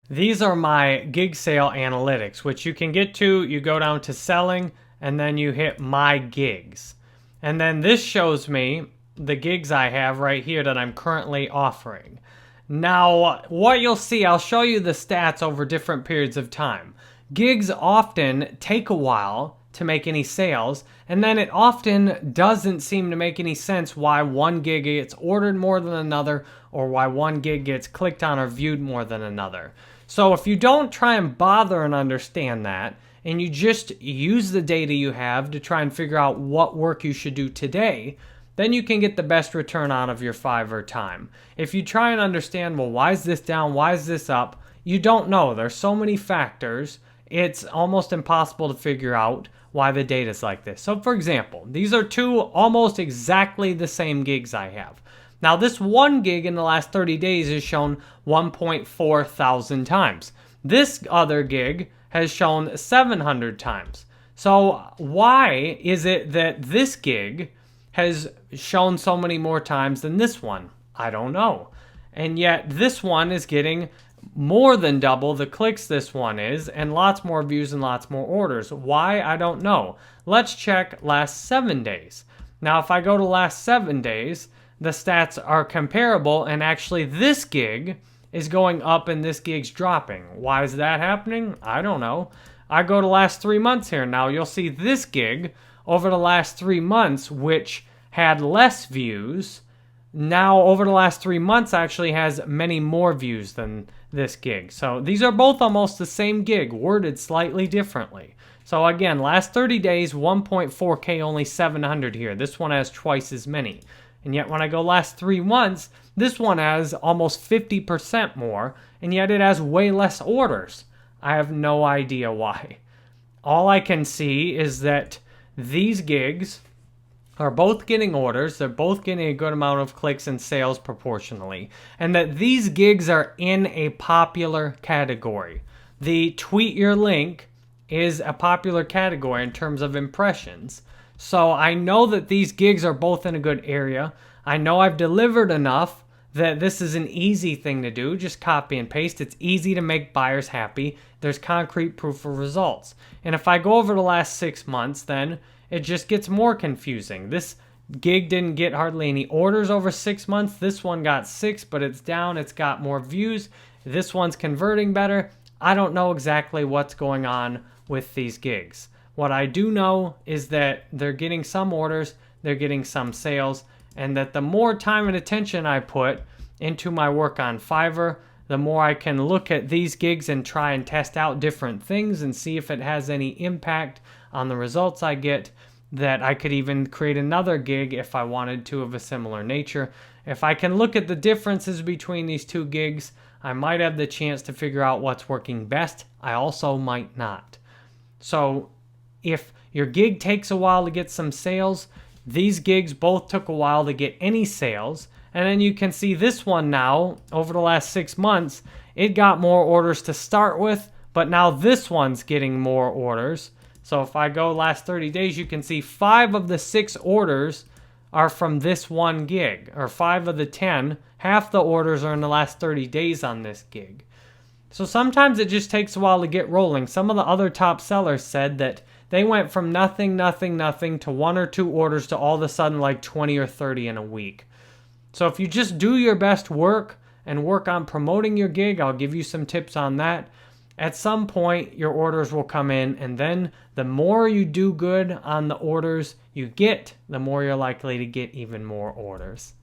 These are my gig sale analytics, which you can get to. You go down to selling and then you hit my gigs. And then this shows me the gigs I have right here that I'm currently offering. Now, what you'll see, I'll show you the stats over different periods of time. Gigs often take a while to make any sales, and then it often doesn't seem to make any sense why one gig gets ordered more than another, or why one gig gets clicked on or viewed more than another. So if you don't try and bother and understand that, and you just use the data you have to try and figure out what work you should do today, then you can get the best return out of your Fiverr time. If you try and understand, well, why is this down? Why is this up? You don't know. There's so many factors. It's almost impossible to figure out why the data is like this. So for example, these are two almost exactly the same gigs I have. Now this one gig in the last 30 days is shown 1.4 thousand times. This other gig has shown 700 times. So why is it that this gig has shown so many more times than this one? I don't know. And yet this one is getting more than double the clicks this one is, and lots more views and lots more orders. Why? I don't know. Let's check last 7 days. Now if I go to last 7 days, the stats are comparable, and actually this gig is going up and this gig's dropping. Why is that happening? I don't know. I go to last 3 months here. Now you'll see this gig over the last 3 months, which had less views, now over the last 3 months actually has many more views than this gig. So these are both almost the same gig, worded slightly differently. So again, last 30 days, 1.4K, only 700 here. This one has twice as many. And yet when I go last 3 months, this one has almost 50% more, and yet it has way less orders. I have no idea why. All I can see is that these gigs are both getting orders, they're both getting a good amount of clicks and sales proportionally, and that these gigs are in a popular category. The tweet your link is a popular category in terms of impressions. So I know that these gigs are both in a good area. I know I've delivered enough that this is an easy thing to do. Just copy and paste. It's easy to make buyers happy. There's concrete proof of results. And if I go over the last 6 months, then it just gets more confusing. This gig didn't get hardly any orders over 6 months. This one got 6, but it's down. It's got more views. This one's converting better. I don't know exactly what's going on with these gigs. What I do know is that they're getting some orders, they're getting some sales, and that the more time and attention I put into my work on Fiverr, the more I can look at these gigs and try and test out different things and see if it has any impact on the results I get, that I could even create another gig if I wanted to of a similar nature. If I can look at the differences between these two gigs, I might have the chance to figure out what's working best. I also might not. So if your gig takes a while to get some sales, these gigs both took a while to get any sales. And then you can see this one now, over the last 6 months, it got more orders to start with, but now this one's getting more orders. So if I go last 30 days, you can see 5 of the 6 orders are from this one gig, or 5 of the 10. Half the orders are in the last 30 days on this gig. So sometimes it just takes a while to get rolling. Some of the other top sellers said that they went from nothing to 1 or 2 orders to all of a sudden like 20 or 30 in a week. So if you just do your best work and work on promoting your gig, I'll give you some tips on that. At some point, your orders will come in, and then the more you do good on the orders you get, the more you're likely to get even more orders.